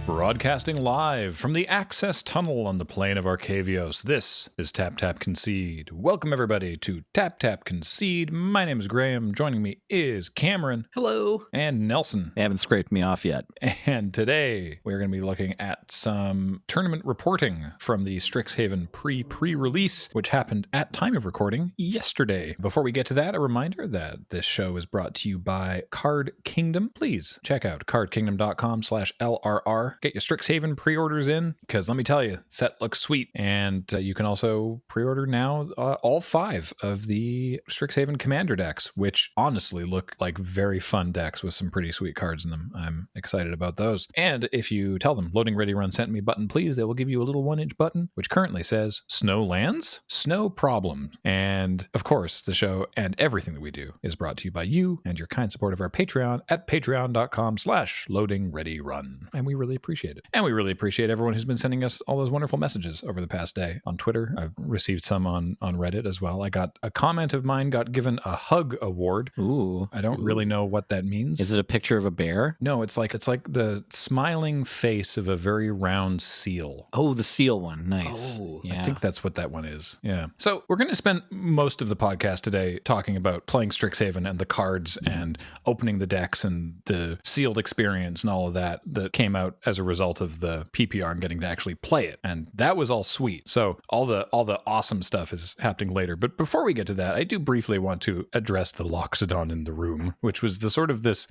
Broadcasting live from the access tunnel on the plane of Arcavios, this is Tap Tap Concede. Welcome everybody to Tap Tap Concede. My name is Graham. Joining me is Cameron. Hello. And Nelson. They haven't scraped me off yet. And today we're going to be looking at some tournament reporting from the Strixhaven pre-release, which happened at time of recording yesterday. Before we get to that, a reminder that this show is brought to you by Card Kingdom. Please check out cardkingdom.com/LRR. Get your Strixhaven pre-orders in, because let me tell you, set looks sweet. And you can also pre-order now all 5 of the Strixhaven commander decks, which honestly look like very fun decks with some pretty sweet cards in them. I'm excited about those. And if you tell them, loading ready run sent me button please, they will give you a little 1-inch button, which currently says, snow lands, snow problem. And of course, the show and everything that we do is brought to you by you and your kind support of our Patreon at patreon.com/loading ready run. And we really appreciate it. And we really appreciate everyone who's been sending us all those wonderful messages over the past day on Twitter. I've received some on Reddit as well. I got a comment of mine got given a hug award. Ooh. I don't really know what that means. Is it a picture of a bear? No, it's like the smiling face of a very round seal. Oh, the seal one. Nice. Oh, yeah. I think that's what that one is. Yeah. So we're going to spend most of the podcast today talking about playing Strixhaven and the cards and opening the decks and the sealed experience and all of that came out as a result of the PPR and getting to actually play it. And that was all sweet. So all the awesome stuff is happening later. But before we get to that, I do briefly want to address the Loxodon in the room, which was the sort of this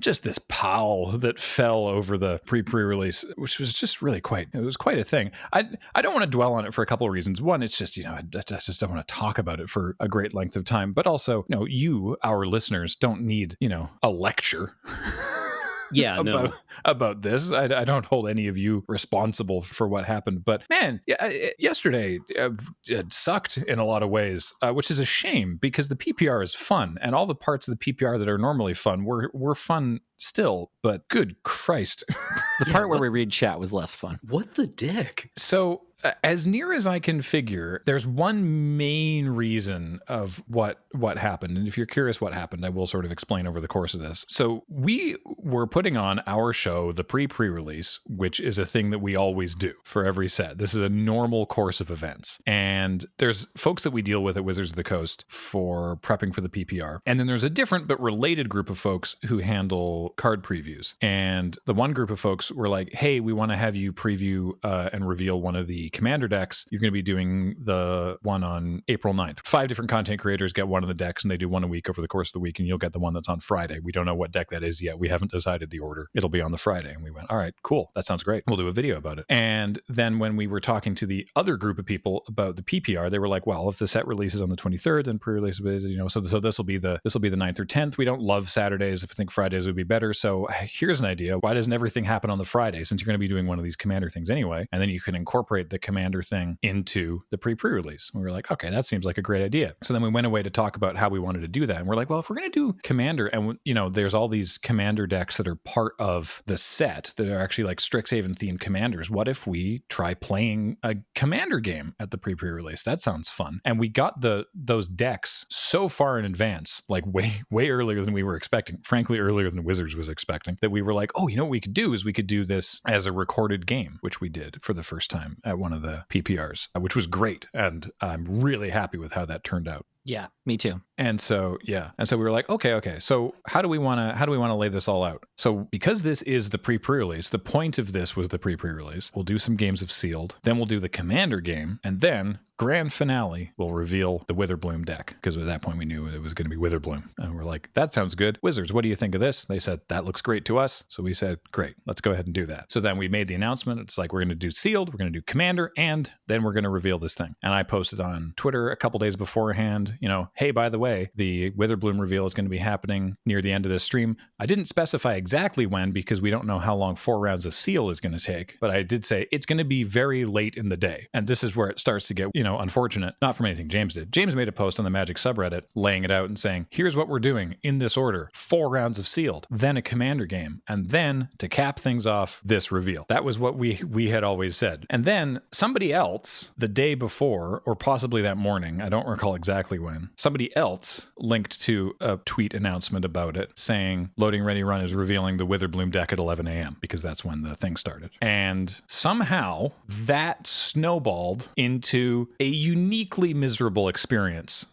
pall that fell over the pre-release, which was just really quite a thing. I don't want to dwell on it for a couple of reasons. One, it's just, I just don't want to talk about it for a great length of time. But also, you, our listeners, don't need, a lecture. Yeah, about this. I don't hold any of you responsible for what happened, but man, yesterday it sucked in a lot of ways, which is a shame because the PPR is fun and all the parts of the PPR that are normally fun were fun still, but good Christ. The part where we read chat was less fun. What the dick? So as near as I can figure, there's one main reason of what happened. And if you're curious what happened, I will sort of explain over the course of this. So we were putting on our show, the pre-release, which is a thing that we always do for every set. This is a normal course of events. And there's folks that we deal with at Wizards of the Coast for prepping for the PPR. And then there's a different but related group of folks who handle card previews. And the one group of folks were like, hey, we want to have you preview and reveal one of the commander decks. You're going to be doing the one on April 9th. 5 different content creators get one of the decks and they do one a week over the course of the week, and you'll get the one that's on Friday. We don't know what deck that is yet. We haven't decided the order. It'll be on the Friday. And we went, all right, cool. That sounds great. We'll do a video about it. And then when we were talking to the other group of people about the PPR, they were like, well, if the set releases on the 23rd, then pre-release, so this will be the 9th or 10th. We don't love Saturdays. I think Fridays would be better. So here's an idea. Why doesn't everything happen on the Friday, since you're going to be doing one of these commander things anyway? And then you can incorporate the commander thing into the pre-release. And we were like, okay, that seems like a great idea. So then we went away to talk about how we wanted to do that. And we're like, well, if we're going to do commander, and there's all these commander decks that are part of the set that are actually like Strixhaven themed commanders. What if we try playing a commander game at the pre-release? That sounds fun. And we got those decks so far in advance, like way earlier than we were expecting, frankly, earlier than Wizards was expecting, that we were like, oh, what we could do is we could do this as a recorded game, which we did for the first time at one of the PPRs, which was great. And I'm really happy with how that turned out. Yeah, me too. And so, we were like, okay. So how do we want to lay this all out? So because this is the pre-release, the point of this was the pre-release. We'll do some games of Sealed, then we'll do the Commander game, and then grand finale, we'll reveal the Witherbloom deck, because at that point we knew it was going to be Witherbloom. And we're like, that sounds good. Wizards, what do you think of this? They said, that looks great to us. So we said, great, let's go ahead and do that. So then we made the announcement. It's like, we're going to do Sealed, we're going to do Commander, and then we're going to reveal this thing. And I posted on Twitter a couple days beforehand, hey, by the way, the Witherbloom reveal is going to be happening near the end of this stream. I didn't specify exactly when, because we don't know how long 4 rounds of Seal is going to take, but I did say it's going to be very late in the day. And this is where it starts to get, unfortunate, not from anything James did. James made a post on the Magic subreddit laying it out and saying, here's what we're doing in this order: 4 rounds of Sealed, then a Commander game, and then to cap things off, this reveal. That was what we had always said. And then somebody else the day before, or possibly that morning, I don't recall exactly when. Somebody else linked to a tweet announcement about it saying Loading Ready Run is revealing the Witherbloom deck at 11 a.m. because that's when the thing started. And somehow that snowballed into a uniquely miserable experience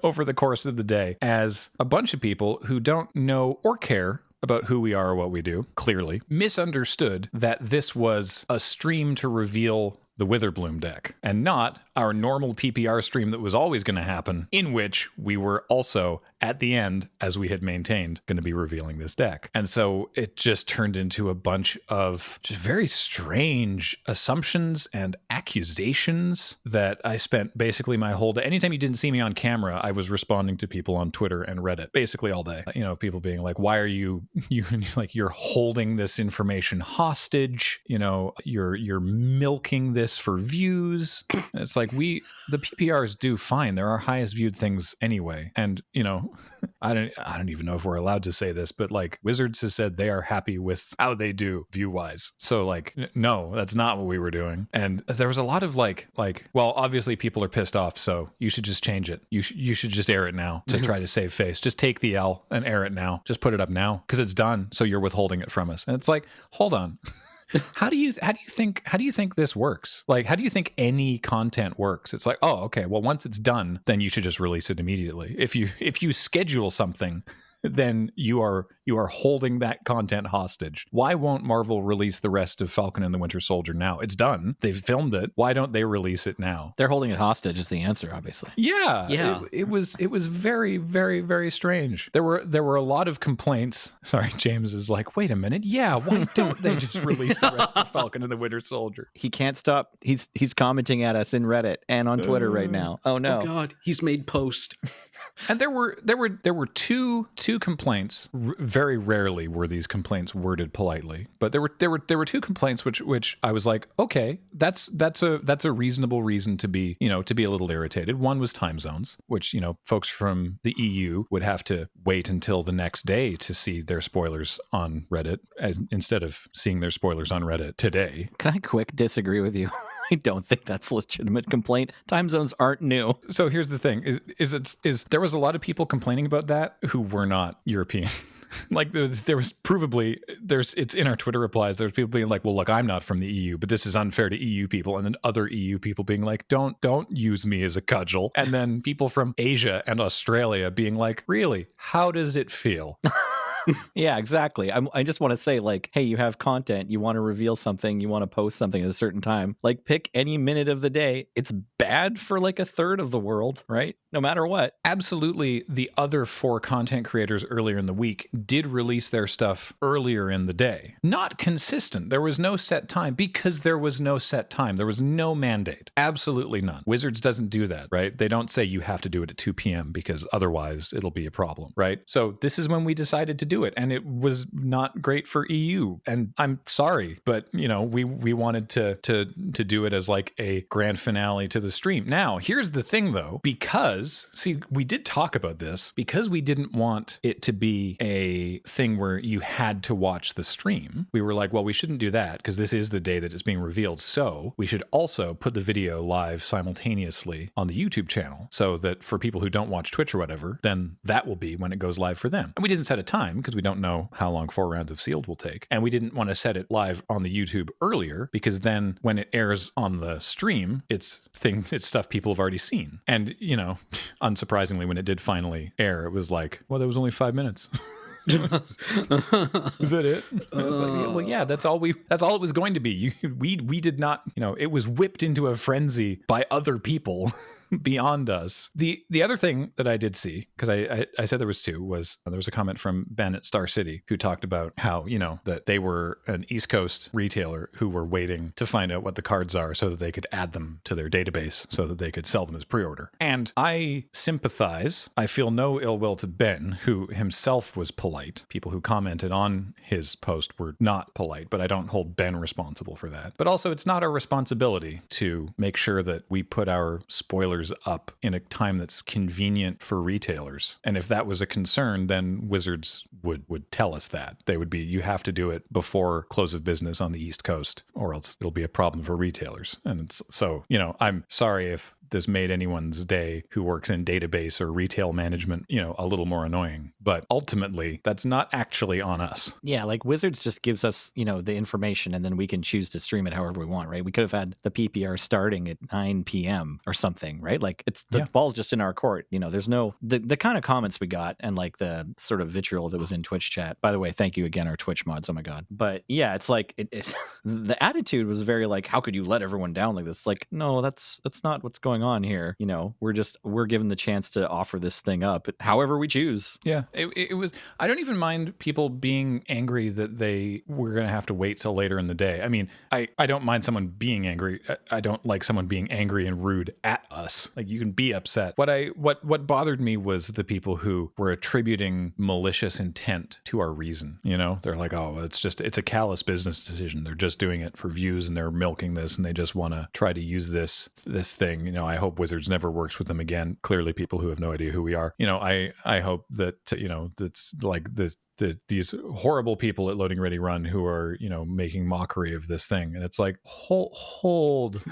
over the course of the day as a bunch of people who don't know or care about who we are or what we do, clearly, misunderstood that this was a stream to reveal the Witherbloom deck and not our normal PPR stream that was always going to happen, in which we were also at the end, as we had maintained, going to be revealing this deck. And so it just turned into a bunch of just very strange assumptions and accusations that I spent basically my whole day. Anytime you didn't see me on camera, I was responding to people on Twitter and Reddit basically all day. You know, people being like, why are you're holding this information hostage? You know, you're milking this for views. It's like the PPRs do fine. They're our highest viewed things anyway. And, you know, I don't even know if we're allowed to say this, but like Wizards has said they are happy with how they do view wise. So like, no, that's not what we were doing. And there was a lot of like, well, obviously people are pissed off, so you should just change it. You should just air it now to try to save face. Just take the L and air it now. Just put it up now because it's done. So you're withholding it from us. And it's like, hold on. How do you think this works? Like, how do you think any content works? It's like, oh, okay, well, once it's done, then you should just release it immediately. If you schedule something, then you are holding that content hostage. Why won't Marvel release the rest of Falcon and the Winter Soldier now? It's done. They've filmed it. Why don't they release it now? They're holding it hostage is the answer, obviously. Yeah. It was very, very, very strange. There were a lot of complaints. Sorry, James is like, wait a minute. Yeah, why don't they just release the rest of Falcon and the Winter Soldier? He can't stop. He's commenting at us in Reddit and on Twitter right now. Oh no. Oh God, he's made post. And there were two complaints. Very rarely were these complaints worded politely, but there were two complaints which I was like, okay, that's a reasonable reason to be a little irritated. One was time zones, which folks from the EU would have to wait until the next day to see their spoilers on Reddit instead of seeing their spoilers on Reddit today. Can I quick disagree with you? I don't think that's a legitimate complaint. Time zones aren't new. So here's the thing: is there was a lot of people complaining about that who were not European. Like there was provably it's in our Twitter replies. There's people being like, well, look, I'm not from the EU, but this is unfair to EU people, and then other EU people being like, don't use me as a cudgel, and then people from Asia and Australia being like, really, how does it feel? Yeah, exactly. I just want to say, like, hey, you have content, you want to reveal something, you want to post something at a certain time, like pick any minute of the day. It's bad for like a third of the world, right? No matter what. Absolutely. The other 4 content creators earlier in the week did release their stuff earlier in the day. Not consistent. There was no set time because there was no set time. There was no mandate. Absolutely none. Wizards doesn't do that, right? They don't say you have to do it at 2 p.m. because otherwise it'll be a problem, right? So this is when we decided to do it, and it was not great for EU. And I'm sorry, but we wanted to do it as like a grand finale to the stream. Now, here's the thing though, because we did talk about this because we didn't want it to be a thing where you had to watch the stream. We were like, well, we shouldn't do that because this is the day that it's being revealed. So we should also put the video live simultaneously on the YouTube channel so that for people who don't watch Twitch or whatever, then that will be when it goes live for them. And we didn't set a time because we don't know how long 4 rounds of sealed will take. And we didn't want to set it live on the YouTube earlier because then when it airs on the stream, it's stuff people have already seen. And, unsurprisingly, when it did finally air, it was like, well, that was only 5 minutes. Is that it? I was like, well, yeah, that's all it was going to be. We did not, it was whipped into a frenzy by other people beyond us. The other thing that I did see, because I said there was 2, was there was a comment from Ben at Star City who talked about how, that they were an East Coast retailer who were waiting to find out what the cards are so that they could add them to their database so that they could sell them as pre-order. And I sympathize. I feel no ill will to Ben, who himself was polite. People who commented on his post were not polite, but I don't hold Ben responsible for that. But also, it's not our responsibility to make sure that we put our spoilers up in a time that's convenient for retailers. And if that was a concern, then Wizards would tell us that. They would be, you have to do it before close of business on the East Coast, or else it'll be a problem for retailers. And it's so, I'm sorry if this made anyone's day who works in database or retail management, a little more annoying. But ultimately, that's not actually on us. Yeah, like Wizards just gives us, the information and then we can choose to stream it however we want, right? We could have had the PPR starting at 9 p.m. or something, right? Like it's the ball's just in our court. There's no the kind of comments we got and like the sort of vitriol that was in Twitch chat. By the way, thank you again, our Twitch mods. Oh my God. But yeah, it's like it the attitude was very like, how could you let everyone down like this? Like, no, that's not what's going on here. We're given the chance to offer this thing up however we choose. Yeah, it was. I don't even mind people being angry that they were going to have to wait till later in the day. I mean, I don't mind someone being angry. I don't like someone being angry and rude at us. Like, you can be upset. What bothered me was the people who were attributing malicious intent to our reason. They're like, oh, it's a callous business decision. They're just doing it for views and they're milking this and they just want to try to use this thing. I hope Wizards never works with them again. Clearly, people who have no idea who we are. I hope that that's like these horrible people at Loading Ready Run who are making mockery of this thing, and it's like hold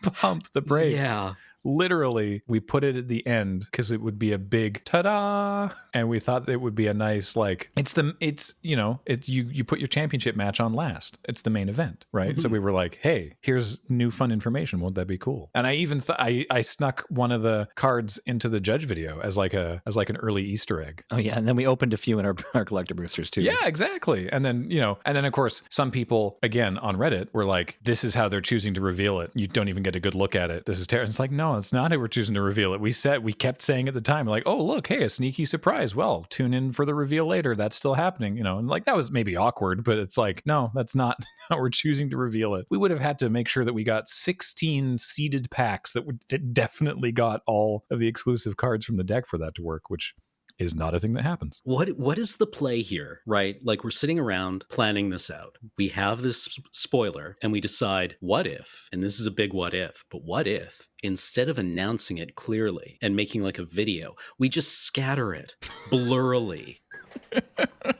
pump the brakes. Yeah. Literally, we put it at the end because it would be a big ta-da, and we thought it would be a nice, like, you put your championship match on last. It's the main event, right? Mm-hmm. So we were like, hey, here's new fun information. Won't that be cool? And I even I snuck one of the cards into the judge video as like an early Easter egg. Oh yeah, and then we opened a few in our collector boosters too. Yeah, exactly. And then of course some people again on Reddit were like, this is how they're choosing to reveal it. You don't even get a good look at it. This is terrible. It's like, no, it's not how we're choosing to reveal it. We kept saying at the time, like, oh, look, hey, a sneaky surprise. Well, tune in for the reveal later. That's still happening, and like that was maybe awkward, but it's like, no, that's not how we're choosing to reveal it. We would have had to make sure that we got 16 seeded packs that definitely got all of the exclusive cards from the deck for that to work, which is not a thing that happens. What is the play here, right? Like, we're sitting around planning this out. We have this spoiler and we decide, what if, and this is a big what if, but what if instead of announcing it clearly and making like a video, we just scatter it blurrily?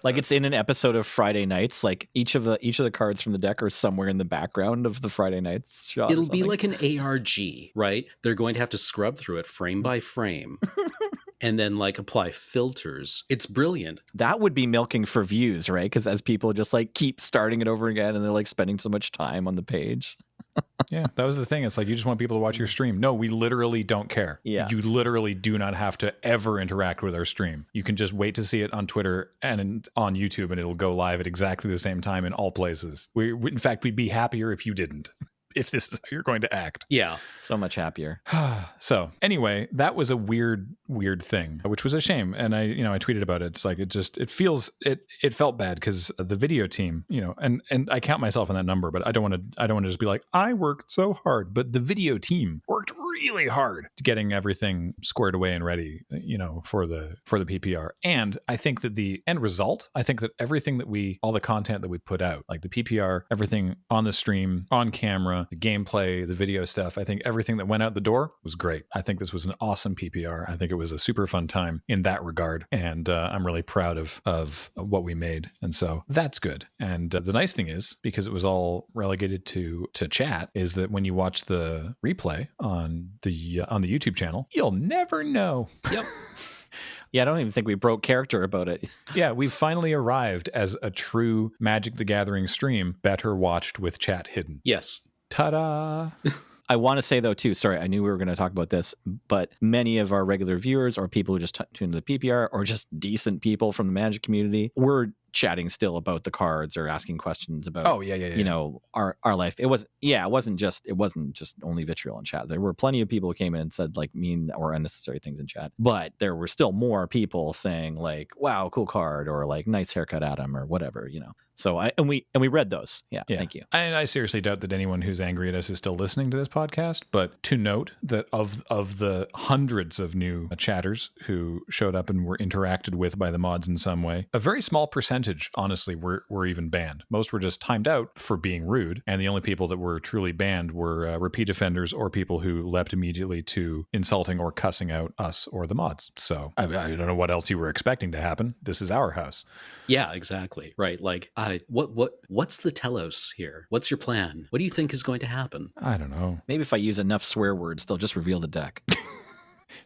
Like it's in an episode of Friday Nights. Like each of the cards from the deck are somewhere in the background of the Friday Nights shot. It'll be like an ARG, right? They're going to have to scrub through it frame by frame. And then like apply filters. It's brilliant. That would be milking for views, right? Because as people just like keep starting it over again and they're like spending so much time on the page. Yeah, that was the thing. It's like, you just want people to watch your stream. No, we literally don't care. Yeah. You literally do not have to ever interact with our stream. You can just wait to see it on Twitter and on YouTube, and it'll go live at exactly the same time in all places. In fact, we'd be happier if you didn't. If this is how you're going to act. Yeah. So much happier. So anyway, that was a weird thing, which was a shame. And I tweeted about it. It's like, it felt bad because the video team, and I count myself in that number, but I don't want to just be like, I worked so hard, but the video team worked really hard getting everything squared away and ready, for the PPR. And I think that the end result, everything all the content that we put out, like the PPR, everything on the stream, on camera, the gameplay, the video stuff, I think everything that went out the door was great. I think this was an awesome PPR. I think it was a super fun time in that regard. And I'm really proud of what we made. And so that's good. And the nice thing is, because it was all relegated to chat, is that when you watch the replay on the YouTube channel, you'll never know. Yep. Yeah, I don't even think we broke character about it. Yeah, we've finally arrived as a true Magic the Gathering stream, better watched with chat hidden. Yes. Ta-da! I want to say, though, too, sorry, I knew we were going to talk about this, but many of our regular viewers or people who just tune to the PPR or just decent people from the Magic community were chatting still about the cards or asking questions about our life. It wasn't just only vitriol in chat. There were plenty of people who came in and said like mean or unnecessary things in chat, but there were still more people saying like, wow, cool card, or like nice haircut Adam, or whatever, So we read those. Yeah. Thank you. And I seriously doubt that anyone who's angry at us is still listening to this podcast, but to note that of the hundreds of new chatters who showed up and were interacted with by the mods in some way, a very small percentage percentage, honestly, were even banned. Most were just timed out for being rude, and the only people that were truly banned were repeat offenders or people who leapt immediately to insulting or cussing out us or the mods. So I don't know what else you were expecting to happen. This is our house. Yeah, exactly. Right. Like, what's the telos here? What's your plan? What do you think is going to happen? I don't know. Maybe if I use enough swear words, they'll just reveal the deck.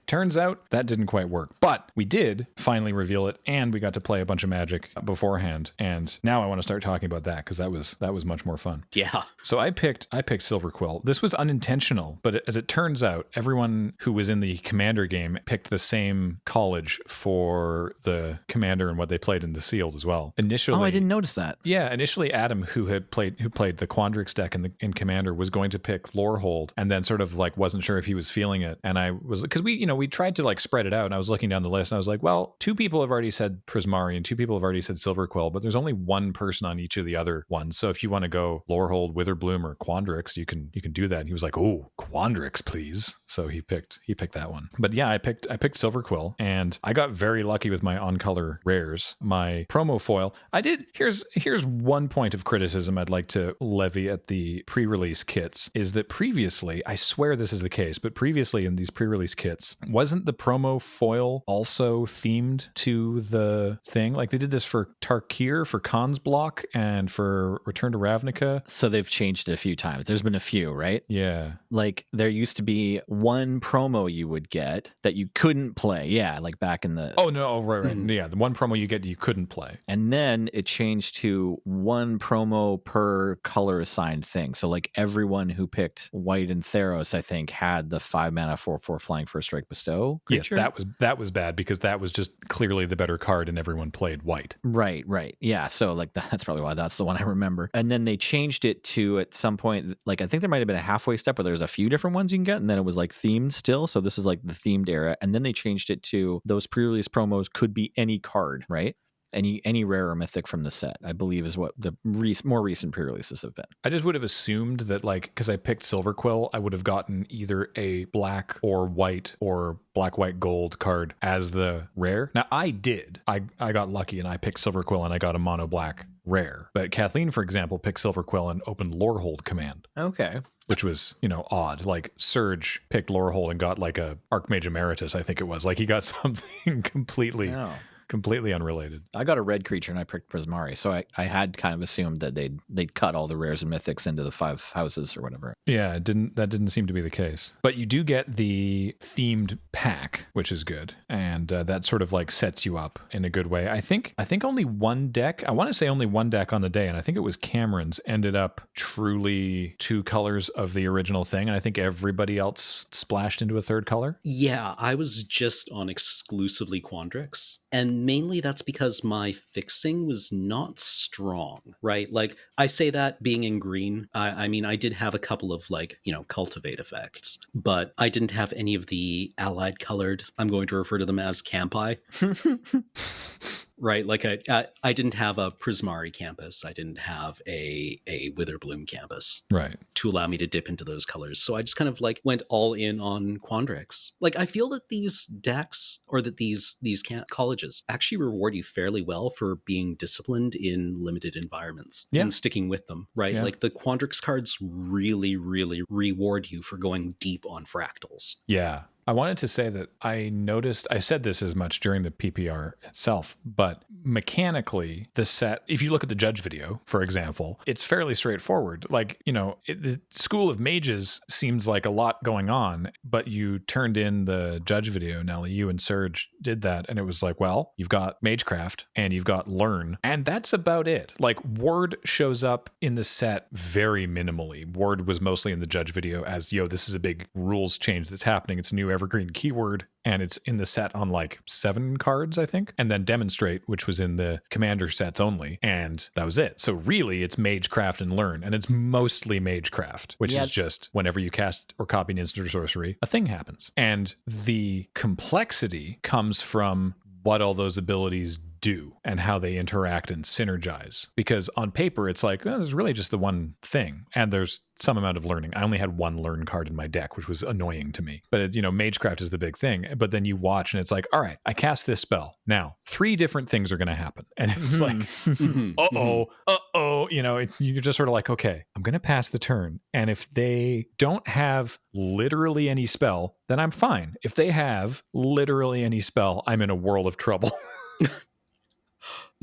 Turns out that didn't quite work, but we did finally reveal it, and we got to play a bunch of Magic beforehand. And now I want to start talking about that because that was much more fun. Yeah. So I picked Silver Quill. This was unintentional, but as it turns out, everyone who was in the Commander game picked the same college for the Commander and what they played in the Sealed as well. Initially, Oh, I didn't notice that. Yeah, initially Adam, who played the Quandrix deck in Commander, was going to pick Lorehold, and then sort of like wasn't sure if he was feeling it. And I was, because we tried to like spread it out, and I was looking down the list, and I was like, well, 2 people have already said Prismari, and 2 people have already said Silver Quill, but there's only 1 person on each of the other ones. So if you want to go Lorehold, Witherbloom, or Quandrix, you can do that. And he was like, oh, Quandrix, please. So he picked that one. But yeah, I picked Silver Quill, and I got very lucky with my on-color rares. My promo foil, I did. Here's one point of criticism I'd like to levy at the pre-release kits, is that previously, I swear this is the case, but previously in these pre-release kits, wasn't the promo foil also themed to the thing? Like they did this for Tarkir, for Khan's Block, and for Return to Ravnica. So they've changed it a few times. There's been a few, right? Yeah. Like there used to be one promo you would get that you couldn't play. Yeah, like back in the... Oh, no, right. Yeah, the one promo you get you couldn't play. And then it changed to one promo per color assigned thing. So like everyone who picked White and Theros, I think, had the 5 mana 4/4 flying first strike bestow creature. Yes, that was bad because that was just clearly the better card and everyone played White. Right. Yeah. So like that's probably why that's the one I remember. And then they changed it to at some point, like I think there might have been a halfway step where there's a few different ones you can get, and then it was like themed still. So this is like the themed era. And then they changed it to those pre-release promos could be any card, right? Any rare or mythic from the set, I believe, is what the more recent pre-releases have been. I just would have assumed that, like, because I picked Silver Quill, I would have gotten either a black or white or black, white, gold card as the rare. Now, I did. I got lucky and I picked Silver Quill and I got a mono black rare. But Kathleen, for example, picked Silver Quill and opened Lorehold command. Okay. Which was, odd. Like, Serge picked Lorehold and got like a Archmage Emeritus, I think it was. Like, he got something completely unrelated. I got a red creature and I picked Prismari, so I had kind of assumed that they'd cut all the rares and mythics into the 5 houses or whatever. Yeah, that didn't seem to be the case. But you do get the themed pack, which is good, and that sort of like sets you up in a good way. I think only one deck, I want to say only one deck on the day, and I think it was Cameron's, ended up truly 2 colors of the original thing, and I think everybody else splashed into a 3rd color. Yeah, I was just on exclusively Quandrix. And mainly that's because my fixing was not strong, right? Like, I say that being in green, I mean, I did have a couple of, like, cultivate effects, but I didn't have any of the allied colored, I'm going to refer to them as campi. Right, like I didn't have a Prismari campus. I didn't have a Witherbloom campus, right, to allow me to dip into those colors. So I just kind of like went all in on Quandrix. Like, I feel that these decks or that these colleges actually reward you fairly well for being disciplined in limited environments and sticking with them. Right, like the Quandrix cards really, really reward you for going deep on fractals. Yeah. I wanted to say that I noticed, I said this as much during the PPR itself, but mechanically, the set, if you look at the judge video, for example, it's fairly straightforward. Like, the School of Mages seems like a lot going on, but you turned in the judge video, Nelly, you and Serge did that, and it was like, well, you've got Magecraft and you've got Learn, and that's about it. Like, Ward shows up in the set very minimally. Ward was mostly in the judge video as, this is a big rules change that's happening. It's a new evergreen keyword, and it's in the set on like 7 cards, I think. And then Demonstrate, which was in the Commander sets only, and that was it. So really, it's Magecraft and Learn, and it's mostly Magecraft, which is just whenever you cast or copy an instant or sorcery, a thing happens. And the complexity comes from what all those abilities do and how they interact and synergize. Because on paper, it's like, oh, there's really just the one thing. And there's some amount of learning. I only had one learn card in my deck, which was annoying to me. But, Magecraft is the big thing. But then you watch and it's like, all right, I cast this spell. Now, 3 different things are going to happen. And it's like, you're just sort of like, okay, I'm going to pass the turn. And if they don't have literally any spell, then I'm fine. If they have literally any spell, I'm in a world of trouble.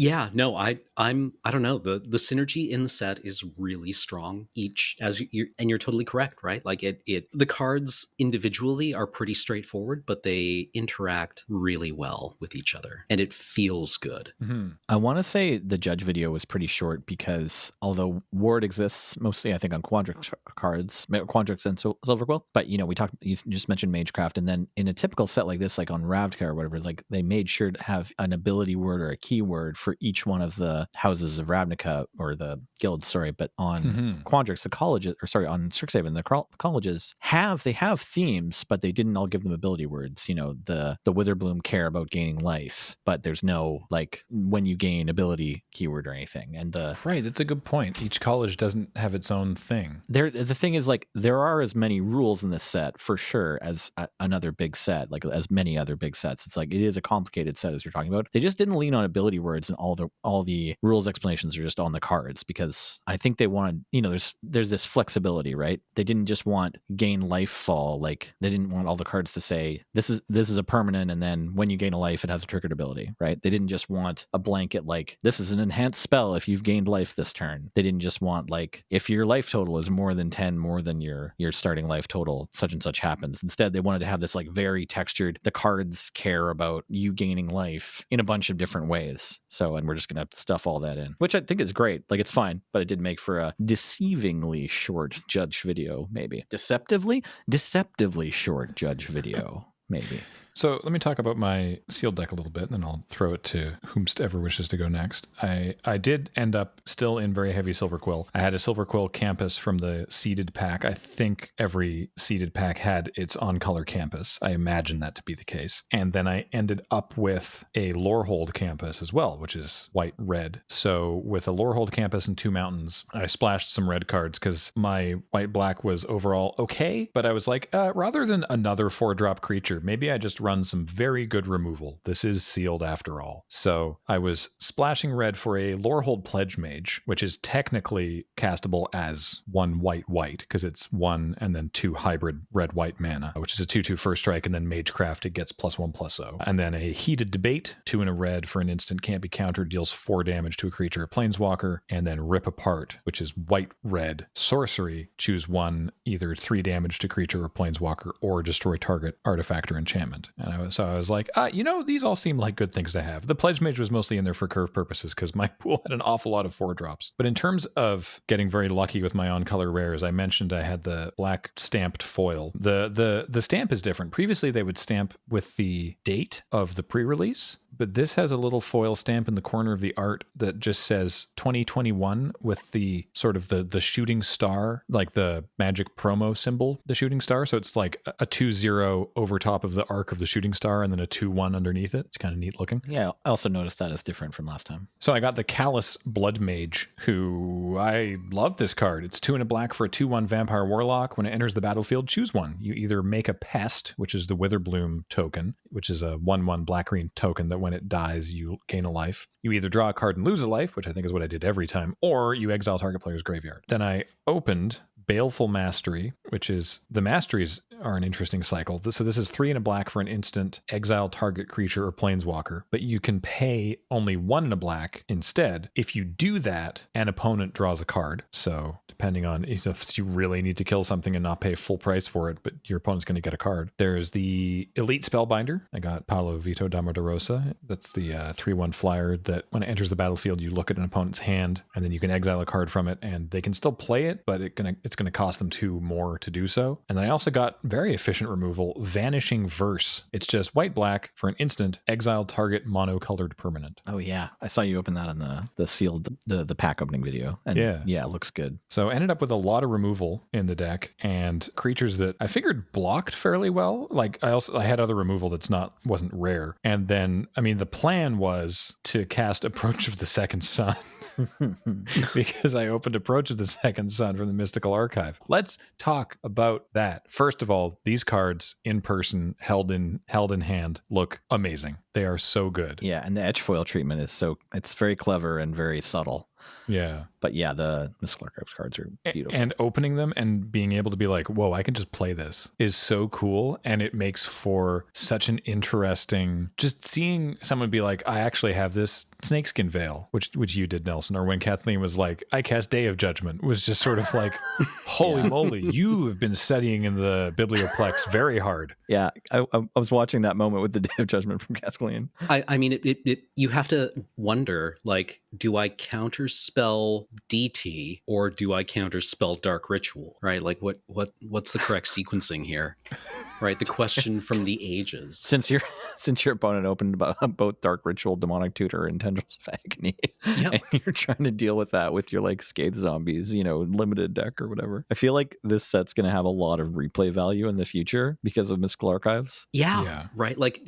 Yeah, no, I don't know. The synergy in the set is really strong. Each, you're totally correct, right? Like the cards individually are pretty straightforward, but they interact really well with each other, and it feels good. Mm-hmm. I want to say the judge video was pretty short because although Ward exists mostly, I think, on Quandrix cards, Quandrix and Silverquill, but you just mentioned Magecraft, and then in a typical set like this, like on Ravnica or whatever, like they made sure to have an ability word or a keyword for each one of the houses of Ravnica or the guilds, but on Quandrix, on Strixhaven, the colleges have themes, but they didn't all give them ability words. The Witherbloom care about gaining life, but there's no like when you gain ability keyword or anything. And right, that's a good point. Each college doesn't have its own thing. The thing is, like, there are as many rules in this set for sure as another big set, like as many other big sets. It's like it is a complicated set as you're talking about. They just didn't lean on ability words, and all the rules explanations are just on the cards because I think they wanted, there's this flexibility, right? They didn't just want gain life fall. Like they didn't want all the cards to say this is a permanent, and then when you gain a life, it has a triggered ability, right? They didn't just want a blanket like this is an enhanced spell if you've gained life this turn. They didn't just want like if your life total is more than 10, more than your starting life total, such and such happens. Instead, they wanted to have this like very textured, the cards care about you gaining life in a bunch of different ways. So, and we're just going to stuff all that in, which I think is great. Like it's fine, but it did make for a deceivingly short judge video, maybe. Deceptively short judge video, maybe. So let me talk about my sealed deck a little bit, and then I'll throw it to whomsoever wishes to go next. I did end up still in very heavy Silverquill. I had a Silverquill campus from the seeded pack. I think every seeded pack had its on-color campus. I imagine that to be the case. And then I ended up with a Lorehold campus as well, which is white-red. So with a Lorehold campus and 2 mountains, I splashed some red cards because my white-black was overall okay, but I was like, rather than another 4-drop creature, maybe I just run some very good removal. This is sealed after all. So I was splashing red for a Lorehold Pledge Mage, which is technically castable as 1 white because it's 1 and then 2 hybrid red-white mana, which is a 2/2 first strike, and then Magecraft, it gets +1/+0. And then a Heated Debate, 2 and a red for an instant, can't be countered, deals 4 damage to a creature or planeswalker, and then Rip Apart, which is white-red sorcery, choose 1, either 3 damage to creature or planeswalker, or destroy target artifact or enchantment. And I was like, these all seem like good things to have. The Pledge Mage was mostly in there for curve purposes because my pool had an awful lot of 4-drops. But in terms of getting very lucky with my on-color rares, I mentioned I had the black stamped foil. The stamp is different. Previously, they would stamp with the date of the pre-release, but this has a little foil stamp in the corner of the art that just says 2021 with the sort of the shooting star, like the Magic promo symbol, the shooting star. So it's like a 2-0 over top of the arc of the shooting star and then a 2-1 underneath it. It's kind of neat looking. Yeah, I also noticed that is different from last time. So I got the Callous Blood Mage, who I love this card. It's 2 and a black for a 2/1 Vampire Warlock. When it enters the battlefield, choose 1. You either make a Pest, which is the Witherbloom token, which is a 1/1 black-green token that when it dies, you gain a life. You either draw a card and lose a life, which I think is what I did every time, or you exile target player's graveyard. Then I opened Baleful Mastery, which is the masteries are an interesting cycle. So this is 3 and a black for an instant, exile target creature or planeswalker, but you can pay only 1 and a black instead. If you do that, an opponent draws a card. So depending on if you really need to kill something and not pay full price for it, but your opponent's going to get a card. There's the Elite Spellbinder. I got Paolo Vito Damodorosa. That's the 3/1 flyer that when it enters the battlefield, you look at an opponent's hand and then you can exile a card from it and they can still play it, but it's going to cost them 2 more to do so. And then I also got very efficient removal, Vanishing Verse. It's just white black for an instant, exile target monocolored permanent. Oh yeah, I saw you open that on the sealed the pack opening video, and yeah, it looks good. So ended up with a lot of removal in the deck and creatures that I figured blocked fairly well. Like I had other removal wasn't rare, and then I mean the plan was to cast Approach of the Second Sun. Because I opened Approach of the Second Sun from the Mystical Archive. Let's talk about that. First of all, these cards in person, held in hand, look amazing. They are so good. Yeah, and the edge foil treatment it's very clever and very subtle. Yeah. But yeah, the Mystical Archives cards are beautiful. And opening them and being able to be like, whoa, I can just play this is so cool. And it makes for such an interesting, just seeing someone be like, I actually have this Snakeskin Veil, which you did, Nelson. Or when Kathleen was like, I cast Day of Judgment, was just sort of like, holy moly, you have been studying in the Biblioplex very hard. Yeah, I was watching that moment with the Day of Judgment from Kathleen. I mean, you have to wonder, like, do I counterspell DT or do I counterspell Dark Ritual? Right? Like, what's the correct sequencing here? Right? The question from the ages. Since your opponent opened both Dark Ritual, Demonic Tutor, and Tendrils of Agony, and you're trying to deal with that with your like Scathe Zombies, limited deck or whatever. I feel like this set's going to have a lot of replay value in the future because of Mystical Archives. Yeah. Right. Like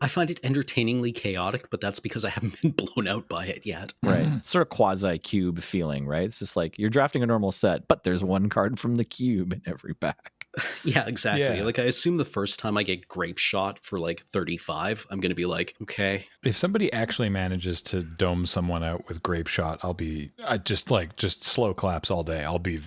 I find it entertainingly chaotic, but that's because I haven't been blown out by it yet. Right. Sort of quasi cube feeling, right? It's just like you're drafting a normal set, but there's one card from the cube in every pack. Yeah, exactly. Yeah. Like I assume the first time I get Grape Shot for like 35, I'm going to be like, okay. If somebody actually manages to dome someone out with Grape Shot, I just slow claps all day. I'll be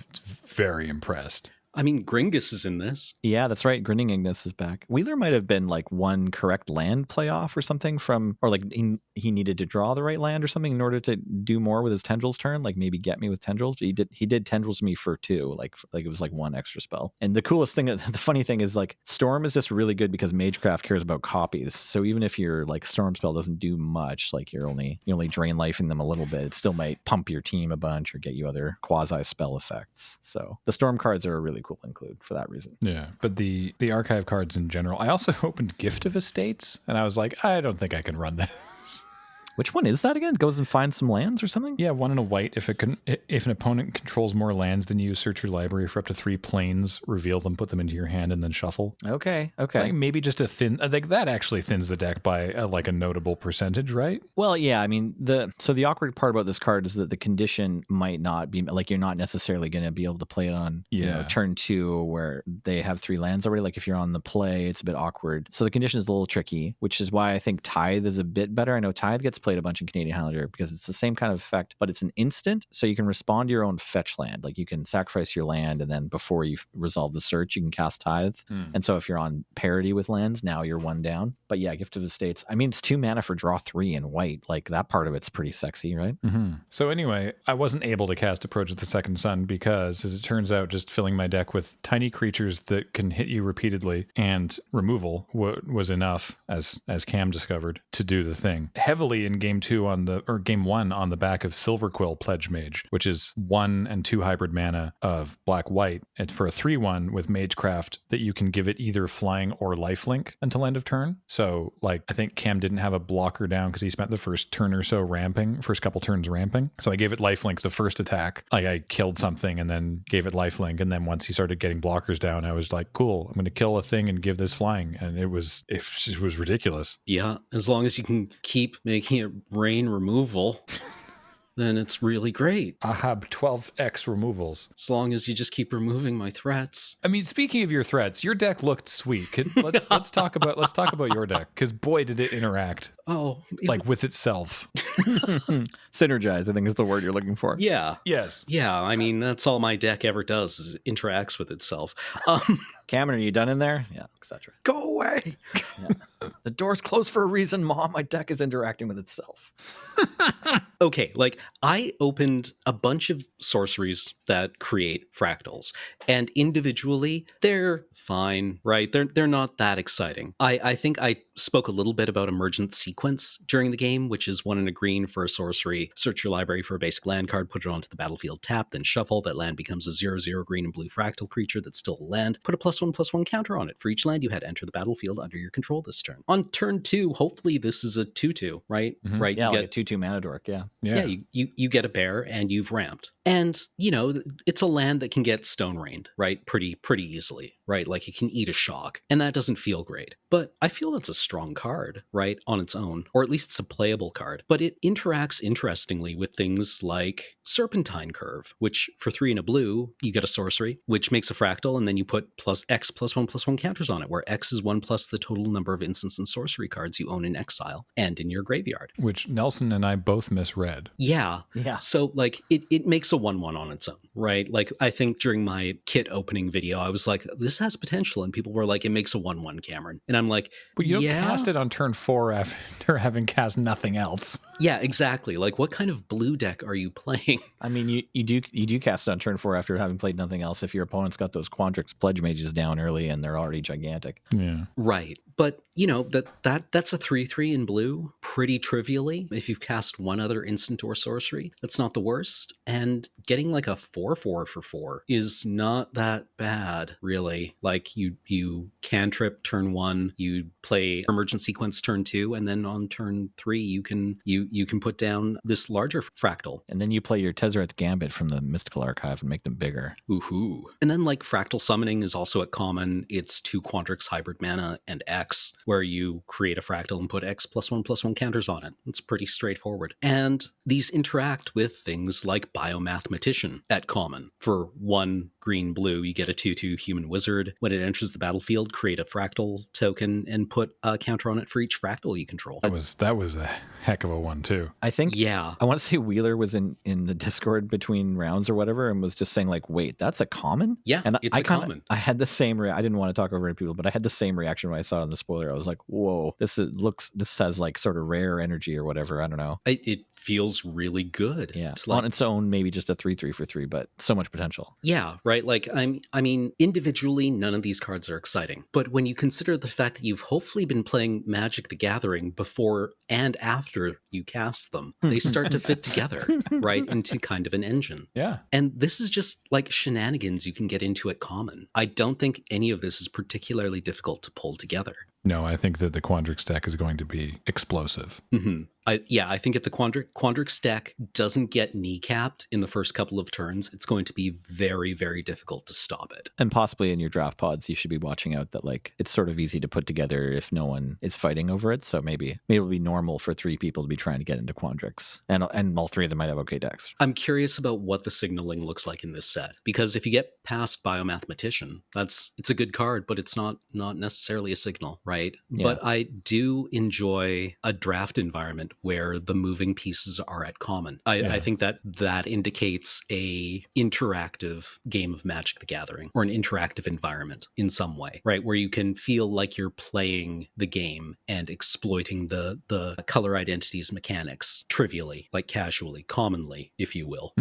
very impressed. I mean, Gringus is in this. Yeah, that's right. Grinning Ignis is back. Wheeler might have been like one correct land playoff or something or like he needed to draw the right land or something in order to do more with his Tendrils turn, like maybe get me with Tendrils. He did Tendrils me for 2, like it was like one extra spell. And the funny thing is like Storm is just really good because Magecraft cares about copies. So even if your like Storm spell doesn't do much, like you're only drain lifing them a little bit, it still might pump your team a bunch or get you other quasi spell effects. So the Storm cards are a really cool include for that reason. Yeah, but the archive cards in general. I also opened Gift of Estates, and I was like, I don't think I can run this. Which one is that again? It goes and finds some lands or something? Yeah, 1 and a white. If an opponent controls more lands than you, search your library for up to 3 planes, reveal them, put them into your hand, and then shuffle. Okay. Like maybe just a thin. I think that actually thins the deck by a notable percentage, right? Well, yeah. I mean, the awkward part about this card is that the condition might not be like you're not necessarily going to be able to play it on turn 2 where they have 3 lands already. Like if you're on the play, it's a bit awkward. So the condition is a little tricky, which is why I think Tithe is a bit better. I know Tithe gets played a bunch in Canadian Highlander because it's the same kind of effect, but it's an instant, so you can respond to your own fetch land. Like you can sacrifice your land, and then before you resolve the search, you can cast Tithe. And so if you're on parity with lands, now you're 1 down. But yeah, Gift of Estates. I mean, it's 2 mana for draw 3 in white. Like that part of it's pretty sexy, right? Mm-hmm. So anyway, I wasn't able to cast Approach of the Second Sun because, as it turns out, just filling my deck with tiny creatures that can hit you repeatedly and removal was enough, as Cam discovered, to do the thing. Heavily in game 2 game 1 on the back of Silverquill Pledge Mage, which is 1 and 2 hybrid mana of black-white. It's for a 3/1 with Magecraft that you can give it either flying or lifelink until end of turn. So like I think Cam didn't have a blocker down because he spent the first turn or so first couple turns ramping. So I gave it lifelink the first attack. Like I killed something and then gave it lifelink, and then once he started getting blockers down, I was like, cool, I'm going to kill a thing and give this flying. And it was ridiculous. Yeah, as long as you can keep making it rain removal, then it's really great. I have 12x removals. As long as you just keep removing my threats. I mean, speaking of your threats, your deck looked sweet. Let's talk about your deck, because boy, did it interact. Oh, with itself. Synergize, I think, is the word you're looking for. Yeah. Yes. Yeah. I mean, that's all my deck ever does is it interacts with itself. Cameron, are you done in there? Yeah, etc. Go away. Yeah. The door's closed for a reason, Mom. My deck is interacting with itself. Okay, like I opened a bunch of sorceries that create fractals, and individually they're fine, right? They're not that exciting. I think I spoke a little bit about emergent sequence during the game, which is 1 and a green for a sorcery. Search your library for a basic land card, put it onto the battlefield, tap, then shuffle. That land becomes a 0/0 green and blue fractal creature that's still a land. Put a +1/+1 counter on it. For each land you had enter the battlefield under your control this turn. On turn 2, hopefully this is a 2/2, right? Mhm. Right. Yeah, You like get a 2/2 mana dork, yeah. yeah, you get a bear and you've ramped. And, you know, it's a land that can get stone rained, right? Pretty easily, right? Like it can eat a shock. And that doesn't feel great. But I feel that's a strong card, right? On its own. Or at least it's a playable card. But it interacts interestingly with things like Serpentine Curve, which for 3 and a blue, you get a sorcery, which makes a fractal, and then you put +X +1/+1 counters on it, where X is 1 plus the total number of instants and sorcery cards you own in exile and in your graveyard. Which Nelson and I both misread. Yeah. Yeah. So like it makes a 1/1 on its own, right? Like I think during my kit opening video, I was like, this has potential. And people were like, it makes a 1/1, Cameron. And I'm like, But you don't yeah. cast it on turn 4 after having cast nothing else. Yeah, exactly. Like what kind of blue deck are you playing? I mean, you do cast it on turn 4 after having played nothing else if your opponent's got those Quandrix Pledge Mages down early and they're already gigantic. Yeah. Right. But, you know, that's a 3/3 in blue pretty trivially. If you've cast one other instant or sorcery, that's not the worst. And getting like a 4/4 for 4 is not that bad, really. Like you cantrip turn 1, you play emergent sequence turn 2, and then on turn 3 you can put down this larger fractal. And then you play your Tezzeret's Gambit from the Mystical Archive and make them bigger. Ooh. And then like fractal summoning is also at common. It's 2 Quandrix hybrid mana and X, where you create a fractal and put X +1/+1 counters on it. It's pretty straightforward. And these interact with things like Biomathematician at common. For 1 green blue, you get a 2/2 human wizard. When it enters the battlefield, create a fractal token and put a counter on it for each fractal you control. That was a heck of a one too. I think, yeah. I want to say Wheeler was in the Discord between rounds or whatever and was just saying like, wait, that's a common? Yeah, and it's common. I had the same, I didn't want to talk over to people, but I had the same reaction when I saw it on the spoiler. I was like, whoa, this has like sort of rare energy or whatever. I don't know. It feels really good. Yeah. Like, on its own, maybe just a 3/3 for 3, but so much potential. yeah, right. Like I mean, individually, none of these cards are exciting. But when you consider the fact that you've hopefully been playing Magic the Gathering before and after you cast them, they start to fit together, right, into kind of an engine. Yeah. And this is just like shenanigans you can get into at common. I don't think any of this is particularly difficult to pull together. No, I think that the Quandrix deck is going to be explosive. Mm-hmm. I think if the Quandrix deck doesn't get kneecapped in the first couple of turns, it's going to be very, very difficult to stop it. And possibly in your draft pods, you should be watching out that like it's sort of easy to put together if no one is fighting over it. So maybe it'll be normal for 3 people to be trying to get into Quandrix, and all 3 of them might have okay decks. I'm curious about what the signaling looks like in this set, because if you get past Biomathematician, it's a good card, but it's not necessarily a signal, right? Yeah. But I do enjoy a draft environment where the moving pieces are at common. I think that indicates a interactive game of Magic the Gathering, or an interactive environment in some way, right? Where you can feel like you're playing the game and exploiting the color identities mechanics trivially, like casually, commonly, if you will.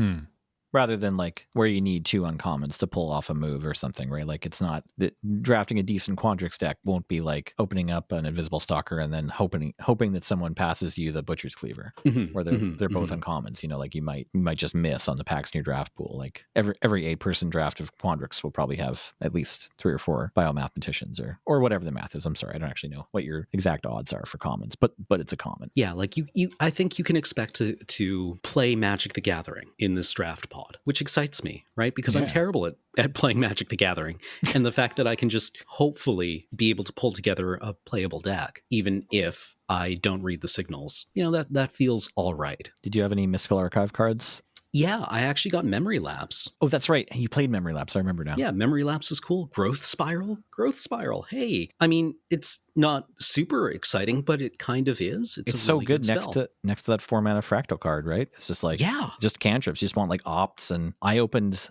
Rather than like where you need 2 uncommons to pull off a move or something, right? Like it's not that drafting a decent Quandrix deck won't be like opening up an Invisible Stalker and then hoping that someone passes you the Butcher's Cleaver, where they're both uncommons. You know, like you might just miss on the packs in your draft pool. Like every 8-person draft of Quandrix will probably have at least 3 or 4 Biomathematicians or whatever the math is. I'm sorry, I don't actually know what your exact odds are for commons, but it's a common. Yeah, like you I think you can expect to play Magic the Gathering in this draft pod, which excites me, right? Because I'm terrible at playing Magic the Gathering. And the fact that I can just hopefully be able to pull together a playable deck, even if I don't read the signals, you know, that feels all right. Did you have any Mystical Archive cards? Yeah, I actually got Memory Lapse. Oh, that's right. You played Memory Lapse. I remember now. Yeah, Memory Lapse is cool. Growth Spiral. Hey, I mean, it's not super exciting, but it kind of is. It's so really good spell. next to that 4-mana Fractal card, right? It's just like just cantrips. You just want like opts. And I opened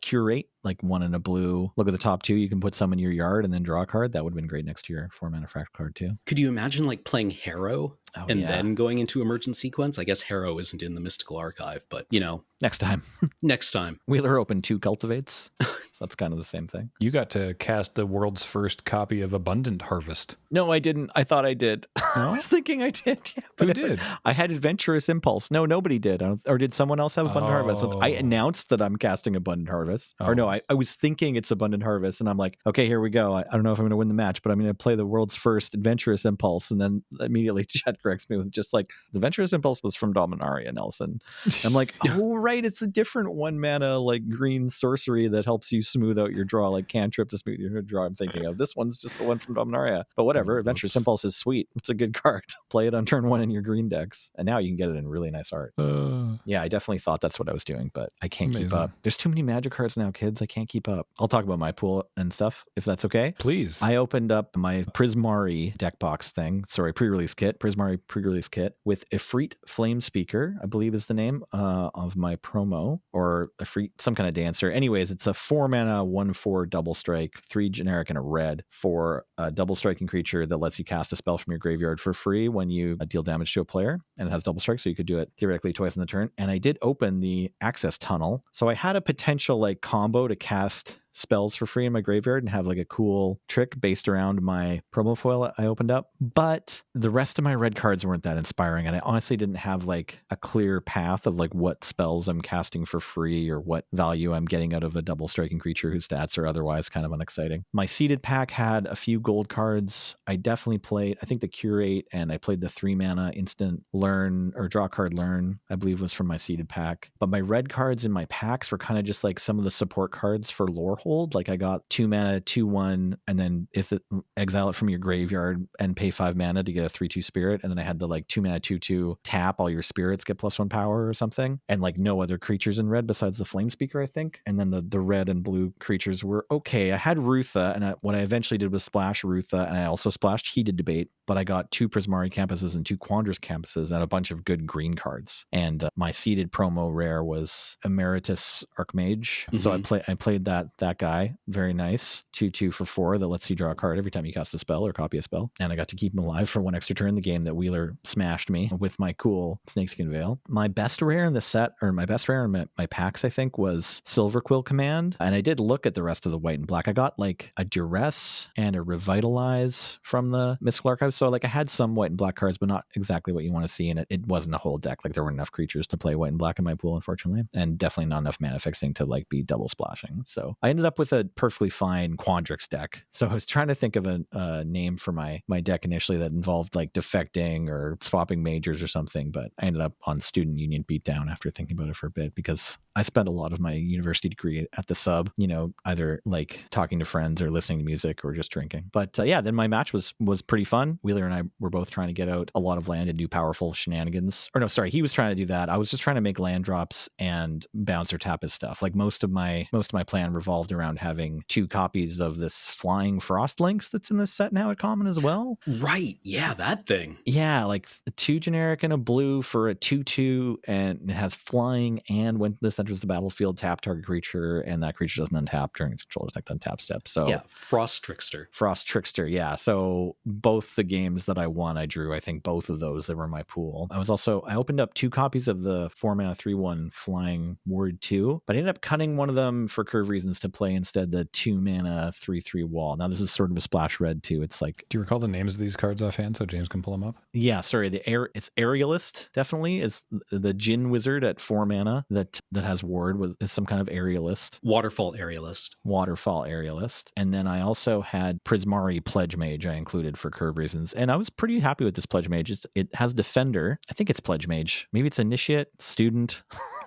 curate, like 1 in a blue. Look at the top 2. You can put some in your yard and then draw a card. That would have been great next to your 4-mana fractal card too. Could you imagine like playing Harrow and yeah. then going into Emergent Sequence? I guess Harrow isn't in the Mystical Archive, but next time. Next time. Wheeler opened 2 cultivates. So that's kind of the same thing. You got to cast the world's first copy of Abundant Harvest. No, I didn't. I thought I did. No? I was thinking I did. Yeah, Who did? I had Adventurous Impulse. No, nobody did. Or did someone else have Abundant Harvest? So I announced that I'm casting Abundant Harvest. Or no, I was thinking it's Abundant Harvest. And I'm like, okay, here we go. I don't know if I'm going to win the match, but I'm going to play the world's first Adventurous Impulse. And then immediately Chet corrects me with just like, the Adventurous Impulse was from Dominaria, Nelson. I'm like, oh, right. It's a different 1-mana like green sorcery that helps you smooth out your draw, like cantrip to smooth your draw. I'm thinking of this one's just the one from Dominaria. But whatever. Adventurous Impulse is sweet. It's a good card. Play it on turn 1 in your green decks. And now you can get it in really nice art. Yeah, I definitely thought that's what I was doing, but I can't keep up. There's too many Magic cards now, kids. I can't keep up. I'll talk about my pool and stuff, if that's okay. Please. I opened up my Prismari deck box thing. Sorry, pre-release kit. Prismari pre-release kit with Ifrit Flame Speaker, I believe is the name of my promo, or Ifrit, some kind of dancer. Anyways, it's a 4-mana 1/4 double strike, 3 generic and a red for a double striking creature that lets you cast a spell from your graveyard for free when you deal damage to a player, and it has double strike, so you could do it theoretically twice in the turn. And I did open the access tunnel, so I had a potential like combo to cast spells for free in my graveyard and have like a cool trick based around my promo foil I opened up. But the rest of my red cards weren't that inspiring, and I honestly didn't have like a clear path of like what spells I'm casting for free or what value I'm getting out of a double striking creature whose stats are otherwise kind of unexciting. My seeded pack had a few gold cards. I definitely played, I think, the Curate, and I played the 3-mana instant learn or draw card learn, I believe was from my seeded pack. But my red cards in my packs were kind of just like some of the support cards for Lorehold. Like I got 2-mana 2/1, and then if it exile it from your graveyard and pay 5 mana to get a 3/2 spirit, and then I had the like 2-mana 2/2 tap all your spirits get +1 power or something, and like no other creatures in red besides the Flame Speaker, I think. And then the red and blue creatures were okay. I had Rutha, and what I eventually did was splash Rutha, and I also splashed Heated Debate, but I got 2 Prismari campuses and 2 Quandrix campuses and a bunch of good green cards. And my seeded promo rare was Emeritus Archmage. Mm-hmm. So I played that guy. Very nice. 2/2 for 4 that lets you draw a card every time you cast a spell or copy a spell. And I got to keep him alive for 1 extra turn, the game that Wheeler smashed me with my cool Snakeskin Veil. My best rare in the set, or my best rare in my packs, I think, was Silver Quill Command. And I did look at the rest of the white and black. I got like a Duress and a Revitalize from the Mystical Archive. So like I had some white and black cards, but not exactly what you want to see. And it wasn't a whole deck. Like there weren't enough creatures to play white and black in my pool, unfortunately. And definitely not enough mana fixing to like be double splashing. So I ended up with a perfectly fine Quandrix deck. So I was trying to think of a name for my deck initially that involved like defecting or swapping majors or something, but I ended up on Student Union Beatdown after thinking about it for a bit, because I spent a lot of my university degree at the sub, either like talking to friends or listening to music or just drinking. But then my match was pretty fun. Wheeler and I were both trying to get out a lot of land and do powerful shenanigans. Or no, sorry, he was trying to do that. I was just trying to make land drops and bounce or tap his stuff. Like most of my plan revolved around having 2 copies of this flying Frost Lynx that's in this set now at common as well. Right. Yeah, that thing. Yeah, like 2 generic and a blue for a 2/2, and it has flying, and when this enters the battlefield, tap target creature, and that creature doesn't untap during its control effect untap step. So yeah, Frost Trickster. Yeah. So both the games that I won, I drew, I think both of those that were in my pool. I opened up 2 copies of the 4-mana 3/1 flying Ward 2, but I ended up cutting one of them for curve reasons to play instead the 2-mana 3/3 wall. Now this is sort of a splash red too. It's like, do you recall the names of these cards offhand so James can pull them up? Yeah, sorry. It's Aerialist, definitely is the Djinn wizard at 4 mana that has ward is some kind of Aerialist. Waterfall Aerialist. And then I also had Prismari Pledge Mage I included for curve reasons. And I was pretty happy with this Pledge Mage. It has Defender. I think it's Pledge Mage. Maybe it's Initiate, Student.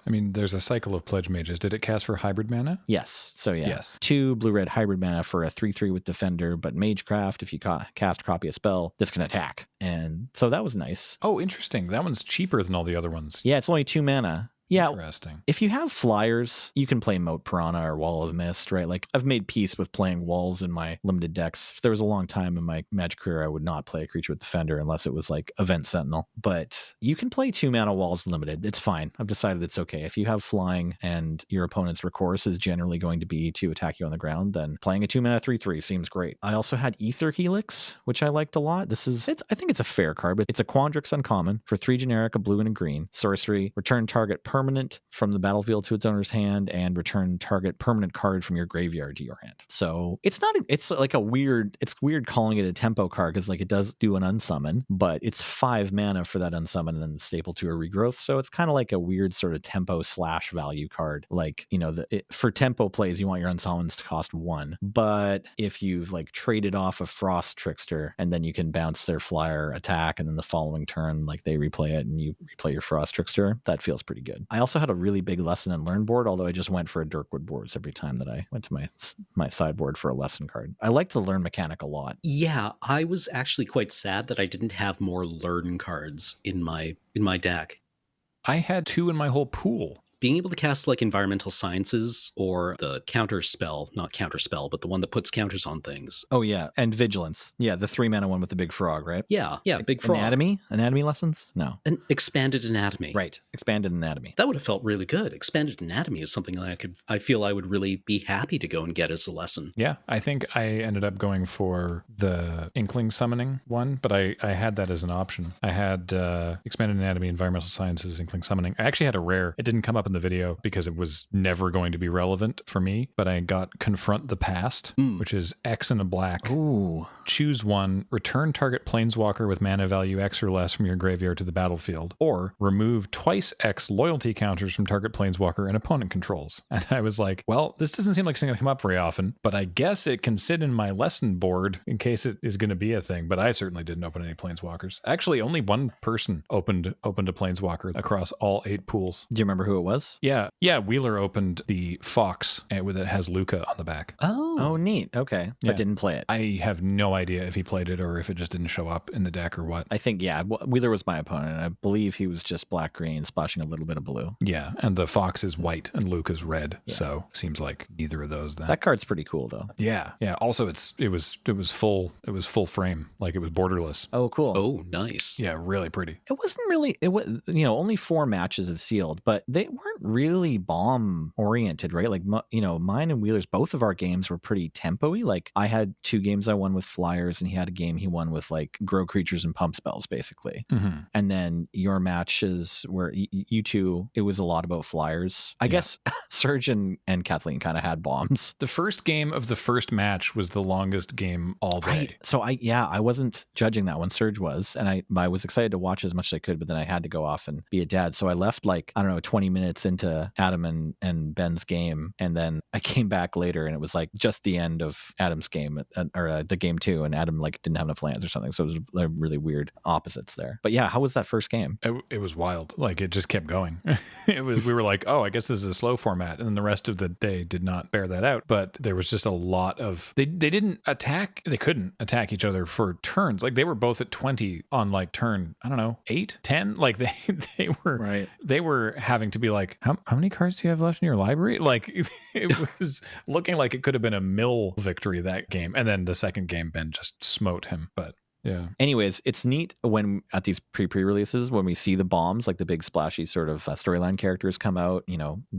I mean, there's a cycle of Pledge Mages. Did it cast for hybrid mana? Yes. So yeah. Yes. 2 blue-red hybrid mana for a 3/3 with Defender, but Magecraft, if you cast or copy a spell, this can attack. And so that was nice. Oh, interesting. That one's cheaper than all the other ones. Yeah, it's only 2 mana. Yeah. Interesting. If you have flyers, you can play Moat Piranha or Wall of Mist, right? Like I've made peace with playing walls in my limited decks. If there was a long time in my Magic career, I would not play a creature with Defender unless it was like Event Sentinel. But you can play 2-mana walls limited. It's fine. I've decided it's okay. If you have flying and your opponent's recourse is generally going to be to attack you on the ground, then playing a 2-mana 3/3 seems great. I also had Ether Helix, which I liked a lot. I think it's a fair card, but it's a Quandrix uncommon for 3 generic, a blue and a green. Sorcery, return target permanent from the battlefield to its owner's hand, and return target permanent card from your graveyard to your hand. So it's weird calling it a tempo card because like it does do an unsummon, but it's 5 mana for that unsummon and then staple to a regrowth. So it's kind of like a weird sort of tempo / value card. Like, for tempo plays, you want your unsummons to cost 1. But if you've like traded off a Frost Trickster and then you can bounce their flyer attack and then the following turn, like they replay it and you replay your Frost Trickster, that feels pretty good. I also had a really big lesson and learn board, although I just went for a Dirkwood boards every time that I went to my sideboard for a lesson card. I like the learn mechanic a lot. Yeah, I was actually quite sad that I didn't have more learn cards in my deck. I had 2 in my whole pool. Being able to cast like environmental sciences or the counter spell, not counter spell, but the one that puts counters on things. Oh yeah, and vigilance. Yeah, the 3-mana one with the big frog, right? Yeah, big frog. Anatomy lessons? No. An expanded anatomy. Right, expanded anatomy. That would have felt really good. Expanded anatomy is something that I feel I would really be happy to go and get as a lesson. Yeah, I think I ended up going for the Inkling summoning one, but I had that as an option. I had expanded anatomy, environmental sciences, Inkling summoning. I actually had a rare. It didn't come up in the video because it was never going to be relevant for me, but I got Confront the Past, which is X and a black. Ooh. Choose one, return target planeswalker with mana value X or less from your graveyard to the battlefield, or remove twice X loyalty counters from target planeswalker and opponent controls. And I was like, well, this doesn't seem like it's going to come up very often, but I guess it can sit in my lesson board in case it is going to be a thing, but I certainly didn't open any planeswalkers. Actually, only one person opened a planeswalker across all 8 pools. Do you remember who it was? Yeah, Wheeler opened the Fox that has Luca on the back. Oh, neat. Okay. Yeah. But didn't play it. I have no idea if he played it or if it just didn't show up in the deck or what. I think, yeah, Wheeler was my opponent. I believe he was just black-green, splashing a little bit of blue. Yeah, and the Fox is white and Luca's red, so seems like neither of those then. That card's pretty cool, though. Yeah. Also, it was full frame, like it was borderless. Oh, cool. Oh, nice. Yeah, really pretty. It wasn't really, only 4 matches have sealed, but they weren't really bomb oriented, right? Like, mine and Wheeler's, both of our games were pretty tempo-y. Like I had 2 games I won with flyers and he had a game he won with like grow creatures and pump spells basically. Mm-hmm. And then your matches where you two, it was a lot about flyers. I guess Serge and Kathleen kind of had bombs. The first game of the first match was the longest game all day. Right. So I wasn't judging that one. Serge was, and I was excited to watch as much as I could, but then I had to go off and be a dad. So I left 20 minutes into Adam and Ben's game, and then I came back later and it was like just the end of Adam's game or the game 2, and Adam didn't have enough lands or something. So it was really weird opposites there. But yeah, how was that first game? It was wild. Like it just kept going. We were like, oh, I guess this is a slow format, and then the rest of the day did not bear that out. But there was just a lot of they didn't attack. They couldn't attack each other for turns. Like they were both at 20 on turn, I don't know, 8, 10. Like they were right. They were having to be like, how many cards do you have left in your library? Like it was looking like it could have been a mill victory that game. And then the second game, Ben just smote him. But yeah. Anyways, it's neat when at these pre-releases when we see the bombs, like the big splashy sort of storyline characters come out,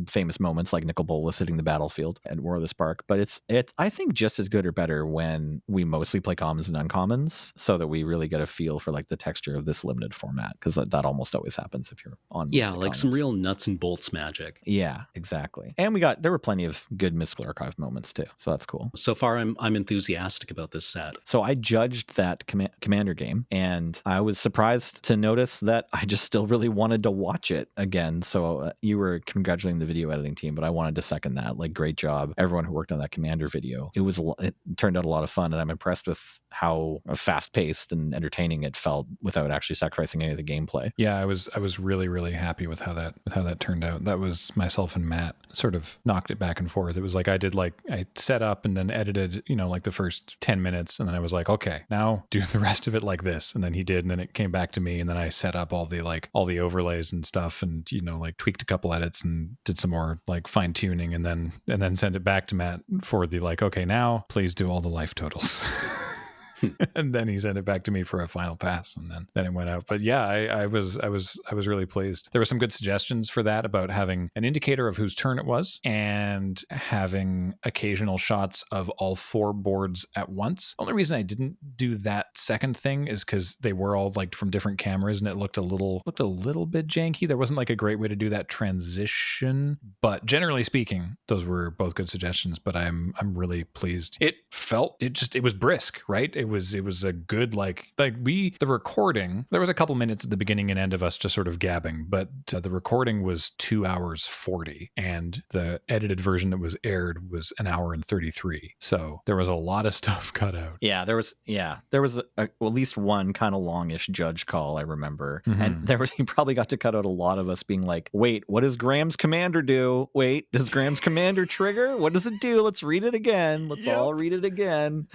famous moments like Nicol Bolas hitting the battlefield and War of the Spark. But it's I think just as good or better when we mostly play commons and uncommons, so that we really get a feel for the texture of this limited format, because that almost always happens if you're on. Yeah, like commons. some real nuts and bolts magic. Yeah, exactly. And there were plenty of good Mystical Archive moments too, so that's cool. So far, I'm enthusiastic about this set. So I judged that Commander game, and I was surprised to notice that I just still really wanted to watch it again. So you were congratulating the video editing team, but I wanted to second that. Great job, everyone who worked on that Commander video. It turned out a lot of fun, and I'm impressed with how fast paced and entertaining it felt without actually sacrificing any of the gameplay. Yeah, I was really, really happy with how that turned out. That was myself and Matt sort of knocked it back and forth. It was I set up and then edited, the first 10 minutes, and then I was like, okay, now do the rest of it like this. And then he did. And then it came back to me. And then I set up all the overlays and stuff and, like tweaked a couple edits and did some more like fine tuning and then sent it back to Matt for the like, okay, now please do all the life totals. And then he sent it back to me for a final pass, and then it went out. But yeah, I was really pleased. There were some good suggestions for that about having an indicator of whose turn it was and having occasional shots of all 4 boards at once. The only reason I didn't do that second thing is because they were all like from different cameras, and it looked a little bit janky. There wasn't like a great way to do that transition, but generally speaking, those were both good suggestions. But I'm really pleased. It was brisk, right? It was a good the recording, there was a couple minutes at the beginning and end of us just sort of gabbing, but the recording was 2 hours 40 and the edited version that was aired was 1 hour and 33. So there was a lot of stuff cut out. Yeah, there was at least one kind of longish judge call, I remember. Mm-hmm. And he probably got to cut out a lot of us being like, wait, what does Graham's commander do? Wait, does Graham's commander trigger? What does it do? Let's read it again. Let's all read it again.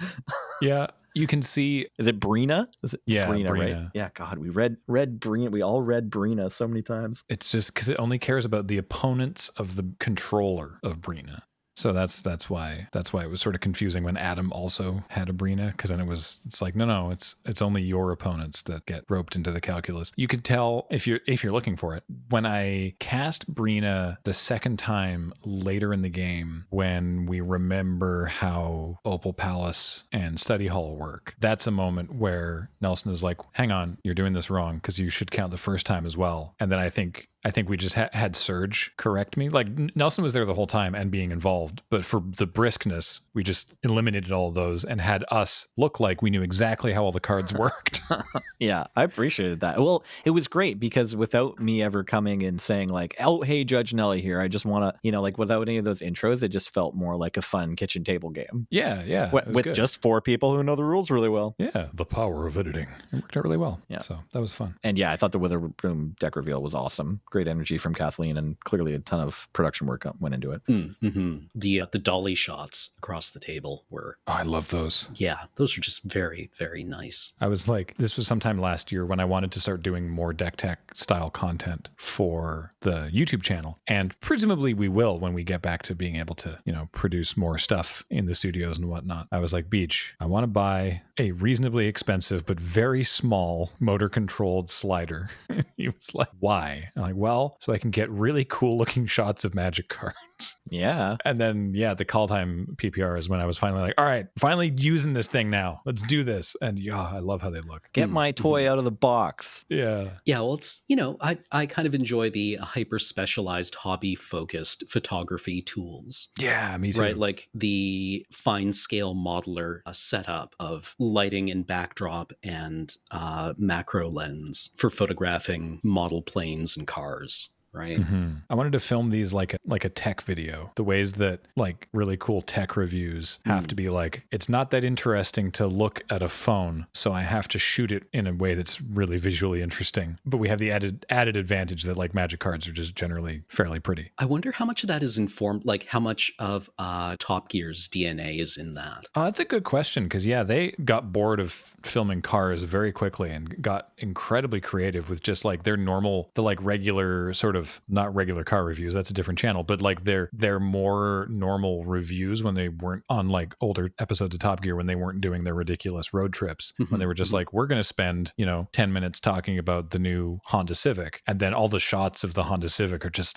Yeah. You can see. Is it Brina? Brina, Brina. right? Yeah, God, we read Brina. We all read Brina so many times. It's just because it only cares about the opponents of the controller of Brina. So that's why it was sort of confusing when Adam also had a Brina, because then it's like no, it's only your opponents that get roped into the calculus. You could tell if you're looking for it. When I cast Brina the second time later in the game, when we remember how Opal Palace and Study Hall work, that's a moment where Nelson is like, hang on, you're doing this wrong because you should count the first time as well. And then I think we just had Serge correct me. Like Nelson was there the whole time and being involved, but for the briskness, we just eliminated all of those and had us look like we knew exactly how all the cards worked. Yeah, I appreciated that. Well, it was great because without me ever coming and saying like, oh, hey, Judge Nelly here, I just want to, like without any of those intros, it just felt more like a fun kitchen table game. Yeah. With just 4 people who know the rules really well. Yeah, the power of editing. It worked out really well. Yeah. So that was fun. And yeah, I thought the Wither Room deck reveal was awesome. Great energy from Kathleen, and clearly a ton of production work went into it. Mm-hmm. The dolly shots across the table were... Oh, I love those. Yeah, those are just very, very nice. I was like, this was sometime last year when I wanted to start doing more deck tech style content for the YouTube channel. And presumably we will when we get back to being able to, produce more stuff in the studios and whatnot. I was like, Beach, I want to buy a reasonably expensive but very small motor controlled slider. He was like, why? I'm like, well, so I can get really cool looking shots of Magic cards. Yeah. And then, the call time PPR is when I was finally like, all right, finally using this thing now. Let's do this. And I love how they look. Get my toy out of the box. Yeah. Yeah, well, it's, I kind of enjoy the hyper specialized hobby focused photography tools. Yeah, me too. Right, like the fine scale modeler setup of lighting and backdrop and macro lens for photographing model planes and cars. Right. Mm-hmm. I wanted to film these like a tech video. The ways that like really cool tech reviews have to be like, it's not that interesting to look at a phone, so I have to shoot it in a way that's really visually interesting. But we have the added advantage that like Magic cards are just generally fairly pretty. I wonder how much of that is informed, like how much of Top Gear's DNA is in that. That's a good question, because they got bored of filming cars very quickly and got incredibly creative with just like their regular sort of, not regular car reviews, that's a different channel, but like their more normal reviews when they weren't on like older episodes of Top Gear, when they weren't doing their ridiculous road trips, when they were just like, we're going to spend 10 minutes talking about the new Honda Civic, and then all the shots of the Honda Civic are just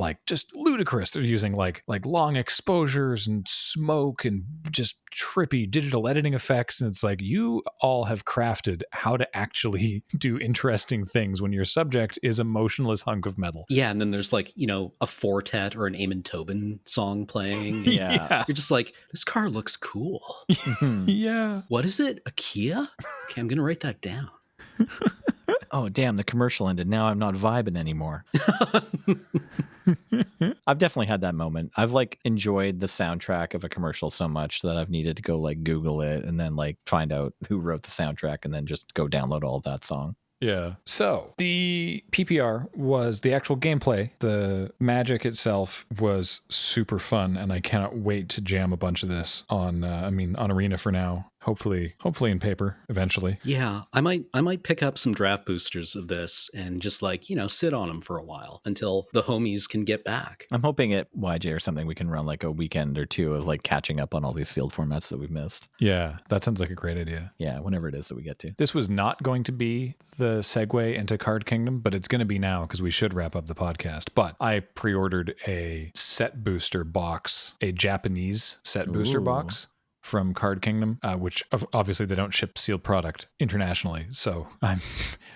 ludicrous. They're using like long exposures and smoke and just trippy digital editing effects, and it's like, you all have crafted how to actually do interesting things when your subject is a motionless hunk of metal. Yeah, and then there's like, a Fortet or an Eamon Tobin song playing. Yeah. You're just like, this car looks cool. Yeah. What is it? A Kia? Okay, I'm going to write that down. Oh, damn, the commercial ended. Now I'm not vibing anymore. I've definitely had that moment. I've like enjoyed the soundtrack of a commercial so much that I've needed to go like Google it and then like find out who wrote the soundtrack and then just go download all of that song. Yeah. So the PPR was the actual gameplay. The Magic itself was super fun, and I cannot wait to jam a bunch of this on Arena for now. Hopefully in paper eventually. Yeah, I might pick up some draft boosters of this and just like, sit on them for a while until the homies can get back. I'm hoping at YJ or something we can run like a weekend or two of like catching up on all these sealed formats that we've missed. Yeah, that sounds like a great idea. Yeah, whenever it is that we get to. This was not going to be the segue into Card Kingdom, but it's going to be now because we should wrap up the podcast. But I pre-ordered a set booster box, a Japanese set booster box from Card Kingdom, which obviously they don't ship sealed product internationally. So I'm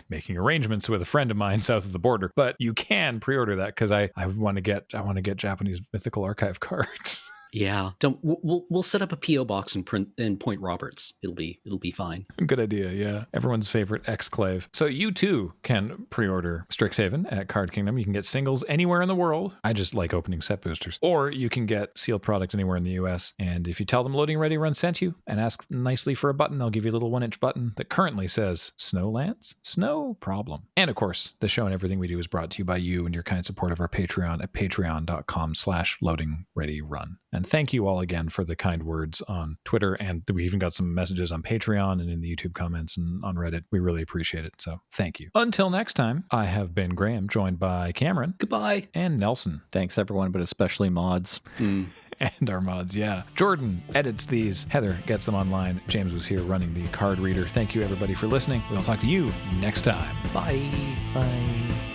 making arrangements with a friend of mine south of the border. But you can pre-order that because I want to get Japanese Mythical Archive cards. Yeah, we'll set up a PO box in Point Roberts. It'll be fine. Good idea. Yeah, everyone's favorite exclave. So you too can pre-order Strixhaven at Card Kingdom. You can get singles anywhere in the world. I just like opening set boosters. Or you can get sealed product anywhere in the US. And if you tell them Loading Ready Run sent you and ask nicely for a button, they'll give you a little 1-inch button that currently says Snowlands, no problem. And of course, the show and everything we do is brought to you by you and your kind support of our Patreon at patreon.com/loadingreadyrun. And thank you all again for the kind words on Twitter. And we even got some messages on Patreon and in the YouTube comments and on Reddit. We really appreciate it. So thank you. Until next time, I have been Graham, joined by Cameron. Goodbye. And Nelson. Thanks, everyone, but especially mods. And our mods, yeah. Jordan edits these. Heather gets them online. James was here running the card reader. Thank you, everybody, for listening. We'll talk to you next time. Bye. Bye.